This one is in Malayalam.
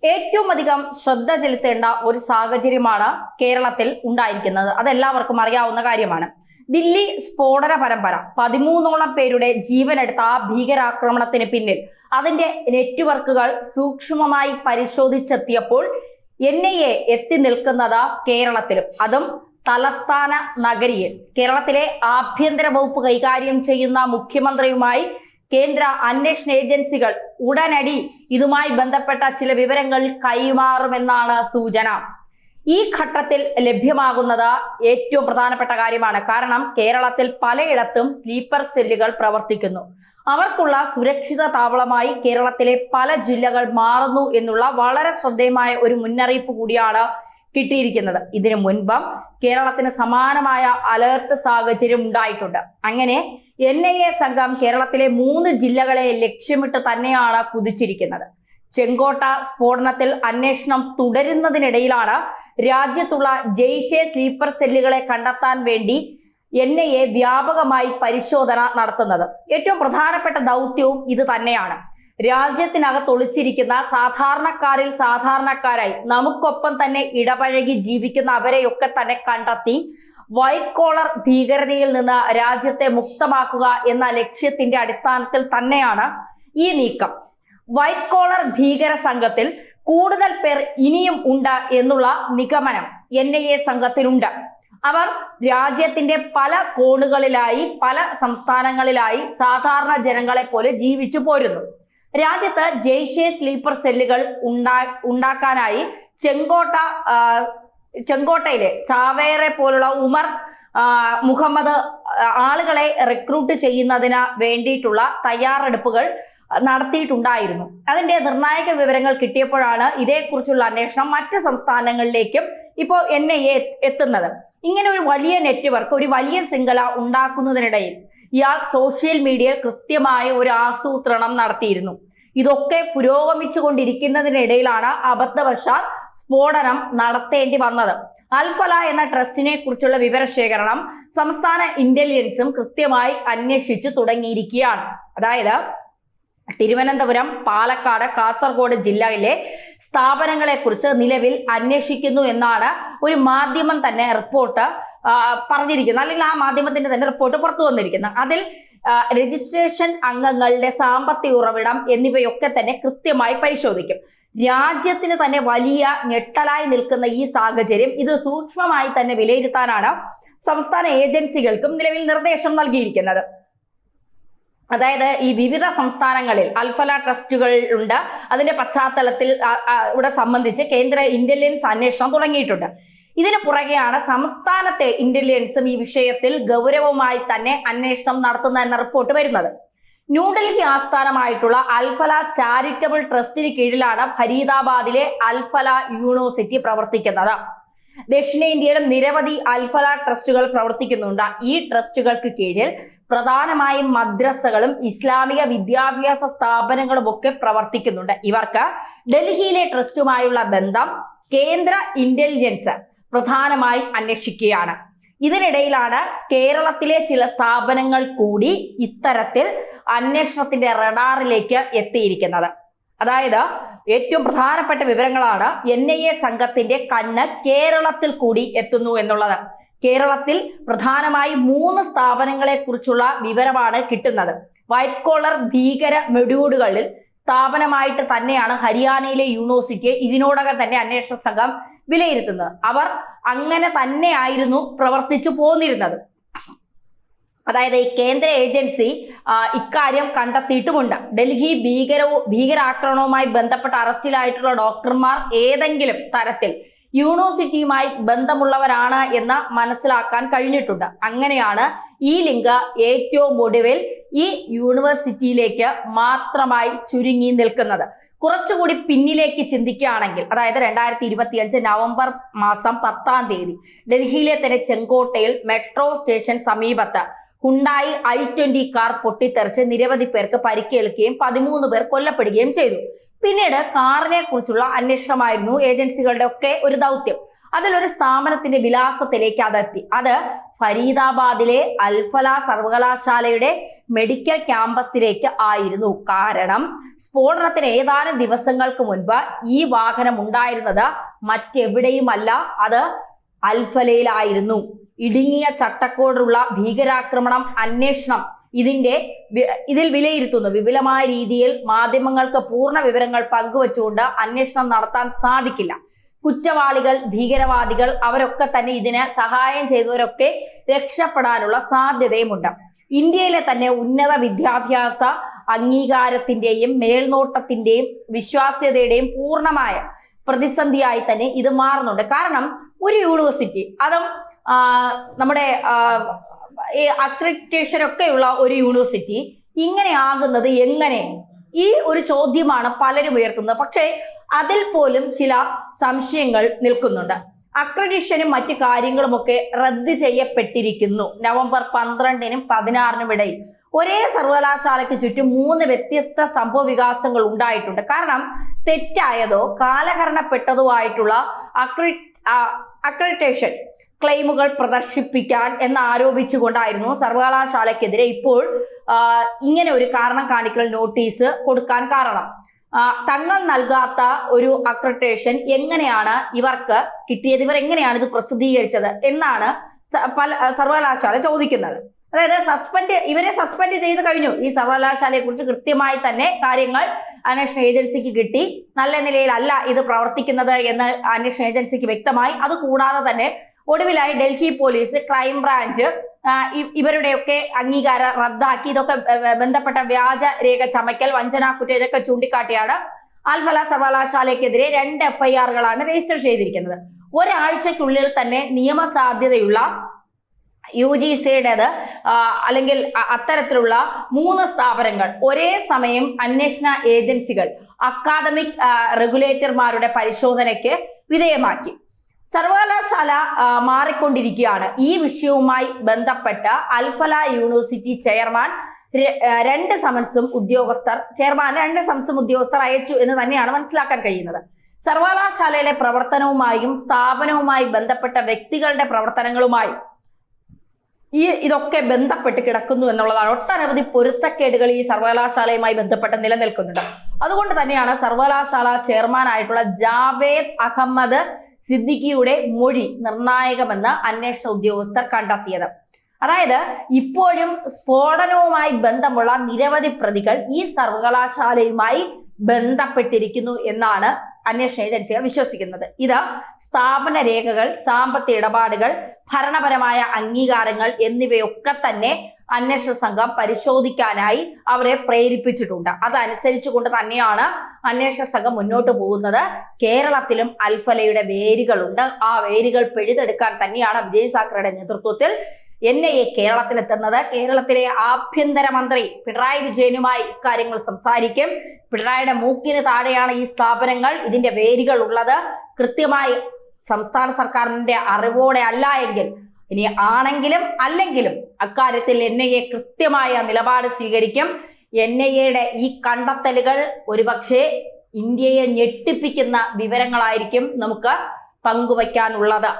ഏറ്റവും അധികം ശ്രദ്ധ ചെലുത്തേണ്ട ഒരു സാഹചര്യമാണ് കേരളത്തിൽ ഉണ്ടായിരിക്കുന്നത്. അതെല്ലാവർക്കും അറിയാവുന്ന കാര്യമാണ്. ദില്ലി സ്ഫോടന പരമ്പര 13ഓളം പേരുടെ ജീവനെടുത്ത ആ ഭീകരാക്രമണത്തിന് പിന്നിൽ അതിന്റെ നെറ്റ്വർക്കുകൾ സൂക്ഷ്മമായി പരിശോധിച്ചെത്തിയപ്പോൾ NIA എത്തി നിൽക്കുന്നത് കേരളത്തിലും, അതും തലസ്ഥാന നഗരിയിൽ. കേരളത്തിലെ ആഭ്യന്തര വകുപ്പ് കൈകാര്യം ചെയ്യുന്ന മുഖ്യമന്ത്രിയുമായി കേന്ദ്ര അന്വേഷണ ഏജൻസികൾ ഉടനടി ഇതുമായി ബന്ധപ്പെട്ട ചില വിവരങ്ങൾ കൈമാറുമെന്നാണ് സൂചന. ഈ ഘട്ടത്തിൽ ലഭ്യമാകുന്നത് ഏറ്റവും പ്രധാനപ്പെട്ട കാര്യമാണ്. കാരണം കേരളത്തിൽ പലയിടത്തും സ്ലീപ്പർ സെല്ലുകൾ പ്രവർത്തിക്കുന്നു. അവർക്കുള്ള സുരക്ഷിത താവളമായി കേരളത്തിലെ പല ജില്ലകൾ മാറുന്നു എന്നുള്ള വളരെ ശ്രദ്ധേയമായ ഒരു മുന്നറിയിപ്പ് കൂടിയാണ് കിട്ടിയിരിക്കുന്നത്. ഇതിനു മുൻപും കേരളത്തിന് സമാനമായ അലേർട്ട് സാഹചര്യം ഉണ്ടായിട്ടുണ്ട്. അങ്ങനെ NIA സംഘം കേരളത്തിലെ 3 ജില്ലകളെ ലക്ഷ്യമിട്ട് തന്നെയാണ് കുതിച്ചിരിക്കുന്നത്. ചെങ്കോട്ട സ്ഫോടനത്തിൽ അന്വേഷണം തുടരുന്നതിനിടയിലാണ് രാജ്യത്തുള്ള ജെയ്ഷെ സ്ലീപ്പർ സെല്ലുകളെ കണ്ടെത്താൻ വേണ്ടി NIA വ്യാപകമായി പരിശോധന നടത്തുന്നത്. ഏറ്റവും പ്രധാനപ്പെട്ട ദൗത്യവും ഇത് തന്നെയാണ്. രാജ്യത്തിനകത്ത് ഒളിച്ചിരിക്കുന്ന സാധാരണക്കാരിൽ സാധാരണക്കാരായി നമുക്കൊപ്പം തന്നെ ഇടപഴകി ജീവിക്കുന്ന അവരെയൊക്കെ തന്നെ കണ്ടെത്തി വൈറ്റ് കോളർ ഭീകരതയിൽ നിന്ന് രാജ്യത്തെ മുക്തമാക്കുക എന്ന ലക്ഷ്യത്തിന്റെ അടിസ്ഥാനത്തിൽ തന്നെയാണ് ഈ നീക്കം. വൈറ്റ് കോളർ ഭീകര സംഘത്തിൽ കൂടുതൽ പേർ ഇനിയും ഉണ്ട് എന്നുള്ള നിഗമനം NIA സംഘത്തിനുണ്ട്. അവർ രാജ്യത്തിന്റെ പല കോണുകളിലായി പല സംസ്ഥാനങ്ങളിലായി സാധാരണ ജനങ്ങളെ പോലെ ജീവിച്ചു പോരുന്നു. രാജ്യത്ത് ജെയ്ഷെ സ്ലീപ്പർ സെല്ലുകൾ ഉണ്ടാക്കാനായി ചെങ്കോട്ടയിലെ ചാവേറെ പോലുള്ള ഉമർ മുഹമ്മദ് ആളുകളെ റിക്രൂട്ട് ചെയ്യുന്നതിന് വേണ്ടിയിട്ടുള്ള തയ്യാറെടുപ്പുകൾ നടത്തിയിട്ടുണ്ടായിരുന്നു. അതിന്റെ നിർണായക വിവരങ്ങൾ കിട്ടിയപ്പോഴാണ് ഇതേക്കുറിച്ചുള്ള അന്വേഷണം മറ്റ് സംസ്ഥാനങ്ങളിലേക്കും ഇപ്പോൾ NIA എത്തുന്നത്. ഇങ്ങനെ ഒരു വലിയ നെറ്റ്വർക്ക്, ഒരു വലിയ ശൃംഖല ഉണ്ടാക്കുന്നതിനിടയിൽ ഇയാൾ സോഷ്യൽ മീഡിയയിൽ കൃത്യമായ ഒരു ആസൂത്രണം നടത്തിയിരുന്നു. ഇതൊക്കെ പുരോഗമിച്ചു കൊണ്ടിരിക്കുന്നതിനിടയിലാണ് അബദ്ധവശാൽ സ്ഫോടനം നടത്തേണ്ടി വന്നത്. അൽഫല എന്ന ട്രസ്റ്റിനെ കുറിച്ചുള്ള വിവരശേഖരണം സംസ്ഥാന ഇന്റലിജൻസും കൃത്യമായി അന്വേഷിച്ചു തുടങ്ങിയിരിക്കുകയാണ്. അതായത് തിരുവനന്തപുരം, പാലക്കാട്, കാസർഗോഡ് ജില്ലയിലെ സ്ഥാപനങ്ങളെ കുറിച്ച് നിലവിൽ അന്വേഷിക്കുന്നു എന്നാണ് ഒരു മാധ്യമം തന്നെ റിപ്പോർട്ട് പറഞ്ഞിരിക്കുന്നത്, അല്ലെങ്കിൽ ആ മാധ്യമത്തിന്റെ തന്നെ റിപ്പോർട്ട് പുറത്തു വന്നിരിക്കുന്നത്. അതിൽ രജിസ്ട്രേഷൻ അംഗങ്ങളുടെ സാമ്പത്തിക ഉറവിടം എന്നിവയൊക്കെ തന്നെ കൃത്യമായി പരിശോധിക്കും. രാജ്യത്തിന് തന്നെ വലിയ ഞെട്ടലായി നിൽക്കുന്ന ഈ സാഹചര്യം ഇത് സൂക്ഷ്മമായി തന്നെ വിലയിരുത്താനാണ് സംസ്ഥാന ഏജൻസികൾക്കും നിലവിൽ നിർദ്ദേശം നൽകിയിരിക്കുന്നത്. അതായത് ഈ വിവിധ സംസ്ഥാനങ്ങളിൽ അൽഫല ട്രസ്റ്റുകൾ ഉണ്ട്. അതിന്റെ പശ്ചാത്തലത്തിൽ ഇവിടെ സംബന്ധിച്ച് കേന്ദ്ര ഇന്റലിജൻസ് അന്വേഷണം തുടങ്ങിയിട്ടുണ്ട്. ഇതിനു പുറകെയാണ് സംസ്ഥാനത്തെ ഇന്റലിജൻസും ഈ വിഷയത്തിൽ ഗൗരവമായി തന്നെ അന്വേഷണം നടത്തുന്ന എന്ന റിപ്പോർട്ട് വരുന്നത്. ന്യൂഡൽഹി ആസ്ഥാനമായിട്ടുള്ള അൽഫല ചാരിറ്റബിൾ ട്രസ്റ്റിന് കീഴിലാണ് ഫരീദാബാദിലെ അൽഫല യൂണിവേഴ്സിറ്റി പ്രവർത്തിക്കുന്നത്. ദക്ഷിണേന്ത്യയിലും നിരവധി അൽഫല ട്രസ്റ്റുകൾ പ്രവർത്തിക്കുന്നുണ്ട്. ഈ ട്രസ്റ്റുകൾക്ക് കീഴിൽ പ്രധാനമായും മദ്രസകളും ഇസ്ലാമിക വിദ്യാഭ്യാസ സ്ഥാപനങ്ങളും ഒക്കെ പ്രവർത്തിക്കുന്നുണ്ട്. ഇവർക്ക് ഡൽഹിയിലെ ട്രസ്റ്റുമായുള്ള ബന്ധം കേന്ദ്ര ഇന്റലിജൻസ് പ്രധാനമായി അന്വേഷിക്കുകയാണ്. ഇതിനിടയിലാണ് കേരളത്തിലെ ചില സ്ഥാപനങ്ങൾ കൂടി ഇത്തരത്തിൽ അന്വേഷണത്തിന്റെ റഡാറിലേക്ക് എത്തിയിരിക്കുന്നത്. അതായത് ഏറ്റവും പ്രധാനപ്പെട്ട വിവരങ്ങളാണ് NIA സംഘത്തിന്റെ കണ്ണ് കേരളത്തിൽ കൂടി എത്തുന്നു എന്നുള്ളത്. കേരളത്തിൽ പ്രധാനമായി 3 സ്ഥാപനങ്ങളെ കുറിച്ചുള്ള വിവരമാണ് കിട്ടുന്നത്. വൈറ്റ് കോളർ ഭീകര മെഡ്യൂളുകളിൽ സ്ഥാപനമായിട്ട് തന്നെയാണ് ഹരിയാനയിലെ യൂണിവേഴ്സിറ്റിയെ ഇതിനോടകം തന്നെ അന്വേഷണ സംഘം വിലയിരുത്തുന്നത്. അവർ അങ്ങനെ തന്നെയായിരുന്നു പ്രവർത്തിച്ചു പോന്നിരുന്നത്. അതായത് ഈ കേന്ദ്ര ഏജൻസി ഇക്കാര്യം കണ്ടെത്തിയിട്ടുമുണ്ട്. ഡൽഹി ഭീകരാക്രമണവുമായി ബന്ധപ്പെട്ട അറസ്റ്റിലായിട്ടുള്ള ഡോക്ടർമാർ ഏതെങ്കിലും തരത്തിൽ യൂണിവേഴ്സിറ്റിയുമായി ബന്ധമുള്ളവരാണ് എന്ന് മനസ്സിലാക്കാൻ കഴിഞ്ഞിട്ടുണ്ട്. അങ്ങനെയാണ് ഈ ലിങ്ക് ഏറ്റവും ഒടുവിൽ ഈ യൂണിവേഴ്സിറ്റിയിലേക്ക് മാത്രമായി ചുരുങ്ങി നിൽക്കുന്നത്. കുറച്ചുകൂടി പിന്നിലേക്ക് ചിന്തിക്കുകയാണെങ്കിൽ, അതായത് 2025 നവംബർ മാസം 10-ാം തീയതി ഡൽഹിയിലെ തന്നെ ചെങ്കോട്ടയിൽ മെട്രോ സ്റ്റേഷൻ സമീപത്ത് ഹുണ്ടായി i20 കാർ പൊട്ടിത്തെറിച്ച് നിരവധി പേർക്ക് പരിക്കേൽക്കുകയും 13 പേർ കൊല്ലപ്പെടുകയും ചെയ്തു. പിന്നീട് കാറിനെ കുറിച്ചുള്ള അന്വേഷണമായിരുന്നു ഏജൻസികളുടെ ഒക്കെ ഒരു ദൗത്യം. അതിലൊരു സ്ഥാപനത്തിന്റെ വിലാസത്തിലേക്ക് അതെത്തി. അത് ഫരീദാബാദിലെ അൽഫല സർവകലാശാലയുടെ മെഡിക്കൽ ക്യാമ്പസിലേക്ക് ആയിരുന്നു. കാരണം സ്ഫോടനത്തിന് ഏതാനും ദിവസങ്ങൾക്ക് മുൻപ് ഈ വാഹനം ഉണ്ടായിരുന്നത് മറ്റെവിടെയുമല്ല, അത് അൽഫലയിലായിരുന്നു. ഇടുങ്ങിയ ചട്ടക്കൂടുള്ള ഭീകരാക്രമണം അന്വേഷണം ഇതിൽ വിലയിരുത്തുന്നു. വിപുലമായ രീതിയിൽ മാധ്യമങ്ങൾക്ക് പൂർണ്ണ വിവരങ്ങൾ പങ്കുവച്ചുകൊണ്ട് അന്വേഷണം നടത്താൻ സാധിക്കില്ല. കുറ്റവാളികൾ, ഭീകരവാദികൾ അവരൊക്കെ തന്നെ ഇതിന് സഹായം ചെയ്തവരൊക്കെ രക്ഷപ്പെടാനുള്ള സാധ്യതയുമുണ്ട്. ഇന്ത്യയിലെ തന്നെ ഉന്നത വിദ്യാഭ്യാസ അംഗീകാരത്തിന്റെയും മേൽനോട്ടത്തിന്റെയും വിശ്വാസ്യതയുടെയും പൂർണ്ണമായ പ്രതിസന്ധിയായി തന്നെ ഇത് മാറുന്നുണ്ട്. കാരണം ഒരു യൂണിവേഴ്സിറ്റി, അതും നമ്മുടെ അക്രഡിറ്റേഷൻ ഒക്കെയുള്ള ഒരു യൂണിവേഴ്സിറ്റി ഇങ്ങനെ ആകുന്നത് എങ്ങനെ? ഈ ഒരു ചോദ്യമാണ് പലരും ഉയർത്തുന്നത്. പക്ഷേ അതിൽ പോലും ചില സംശയങ്ങൾ നിൽക്കുന്നുണ്ട്. അക്രഡിറ്റേഷനും മറ്റു കാര്യങ്ങളുമൊക്കെ റദ്ദ് ചെയ്യപ്പെട്ടിരിക്കുന്നു. നവംബർ 12-നും 16-നും ഇടയിൽ ഒരേ സർവകലാശാലയ്ക്ക് ചുറ്റും 3 വ്യത്യസ്ത സംഭവ വികാസങ്ങൾ ഉണ്ടായിട്ടുണ്ട്. കാരണം തെറ്റായതോ കാലഹരണപ്പെട്ടതോ ആയിട്ടുള്ള അക്രഡിറ്റേഷൻ ക്ലെയിമുകൾ പ്രദർശിപ്പിക്കാൻ എന്നാരോപിച്ചുകൊണ്ടായിരുന്നു സർവകലാശാലയ്ക്കെതിരെ ഇപ്പോൾ ഇങ്ങനെ ഒരു കാരണം കാണിക്കൽ നോട്ടീസ് കൊടുക്കാൻ കാരണം. തങ്ങൾ നൽകാത്ത ഒരു അക്രഡിറ്റേഷൻ എങ്ങനെയാണ് ഇവർക്ക് കിട്ടിയത്, ഇവർ എങ്ങനെയാണ് ഇത് പ്രസിദ്ധീകരിച്ചത് എന്നാണ് സർവകലാശാല ചോദിക്കുന്നത്. അതായത് ഇവരെ സസ്പെൻഡ് ചെയ്ത് കഴിഞ്ഞു. ഈ സർവകലാശാലയെ കുറിച്ച് കൃത്യമായി തന്നെ കാര്യങ്ങൾ അന്വേഷണ ഏജൻസിക്ക് കിട്ടി. നല്ല നിലയിലല്ല ഇത് പ്രവർത്തിക്കുന്നത് എന്ന് അന്വേഷണ ഏജൻസിക്ക് വ്യക്തമായി. അതുകൂടാതെ തന്നെ ഒടുവിലായി ഡൽഹി പോലീസ്, ക്രൈംബ്രാഞ്ച് ഇവരുടെയൊക്കെ അംഗീകാരം റദ്ദാക്കി. ഇതൊക്കെ ബന്ധപ്പെട്ട വ്യാജ രേഖ ചമയ്ക്കൽ, വഞ്ചനാ കുറ്റം ഇതൊക്കെ ചൂണ്ടിക്കാട്ടിയാണ് അൽഫല സർവകലാശാലയ്ക്കെതിരെ 2 FIRകളാണ് രജിസ്റ്റർ ചെയ്തിരിക്കുന്നത്. ഒരാഴ്ചക്കുള്ളിൽ തന്നെ നിയമസാധ്യതയുള്ള UGCയുടേത് അല്ലെങ്കിൽ അത്തരത്തിലുള്ള 3 സ്ഥാപനങ്ങൾ ഒരേ സമയം അന്വേഷണ ഏജൻസികൾ, അക്കാദമിക് റെഗുലേറ്റർമാരുടെ പരിശോധനയ്ക്ക് വിധേയമാക്കി. സർവകലാശാല മാറിക്കൊണ്ടിരിക്കുകയാണ്. ഈ വിഷയവുമായി ബന്ധപ്പെട്ട് അൽഫല യൂണിവേഴ്സിറ്റി ചെയർമാൻ 2 സമൻസും ഉദ്യോഗസ്ഥർ അയച്ചു എന്ന് തന്നെയാണ് മനസ്സിലാക്കാൻ കഴിയുന്നത്. സർവകലാശാലയുടെ പ്രവർത്തനവുമായും സ്ഥാപനവുമായി ബന്ധപ്പെട്ട വ്യക്തികളുടെ പ്രവർത്തനങ്ങളുമായും ഇതൊക്കെ ബന്ധപ്പെട്ട് കിടക്കുന്നു എന്നുള്ളതാണ്. ഒട്ടനവധി പൊരുത്തക്കേടുകൾ ഈ സർവകലാശാലയുമായി ബന്ധപ്പെട്ട് നിലനിൽക്കുന്നുണ്ട്. അതുകൊണ്ട് തന്നെയാണ് സർവകലാശാല ചെയർമാനായിട്ടുള്ള ജാവേദ് അഹമ്മദ് സിദ്ദിഖിയുടെ മൊഴി നിർണായകമെന്ന് അന്വേഷണ ഉദ്യോഗസ്ഥർ കണ്ടെത്തിയത്. അതായത് ഇപ്പോഴും സ്ഫോടനവുമായി ബന്ധമുള്ള നിരവധി പ്രതികൾ ഈ സർവകലാശാലയുമായി ബന്ധപ്പെട്ടിരിക്കുന്നു എന്നാണ് അന്വേഷണ ഏജൻസികൾ വിശ്വസിക്കുന്നത്. ഇത് സ്ഥാപന രേഖകൾ, സാമ്പത്തിക ഇടപാടുകൾ, ഭരണപരമായ അംഗീകാരങ്ങൾ എന്നിവയൊക്കെ തന്നെ അന്വേഷണ സംഘം പരിശോധിക്കാനായി അവരെ പ്രേരിപ്പിച്ചിട്ടുണ്ട്. അതനുസരിച്ചുകൊണ്ട് തന്നെയാണ് അന്വേഷണ സംഘം മുന്നോട്ട് പോകുന്നത്. കേരളത്തിലും അൽഫലയുടെ വേരുകളുണ്ട്. ആ വേരുകൾ പിഴുതെടുക്കാൻ തന്നെയാണ് വിജയ് സാഖറെയുടെ നേതൃത്വത്തിൽ NIA കേരളത്തിലെത്തുന്നത്. കേരളത്തിലെ ആഭ്യന്തരമന്ത്രി പിണറായി വിജയനുമായി ഇക്കാര്യങ്ങൾ സംസാരിക്കും. പിണറായിയുടെ മൂക്കിന് താഴെയാണ് ഈ സ്ഥാപനങ്ങൾ, ഇതിന്റെ വേരുകൾ ഉള്ളത്. കൃത്യമായി സംസ്ഥാന സർക്കാരിന്റെ അറിവോടെ അല്ല എങ്കിൽ, ഇനി ആണെങ്കിലും അല്ലെങ്കിലും അക്കാര്യത്തിൽ NIA കൃത്യമായ നിലപാട് സ്വീകരിക്കും. NIAയുടെ ഈ കണ്ടെത്തലുകൾ ഒരുപക്ഷെ ഇന്ത്യയെ ഞെട്ടിപ്പിക്കുന്ന വിവരങ്ങളായിരിക്കും നമുക്ക് പങ്കുവയ്ക്കാനുള്ളത്.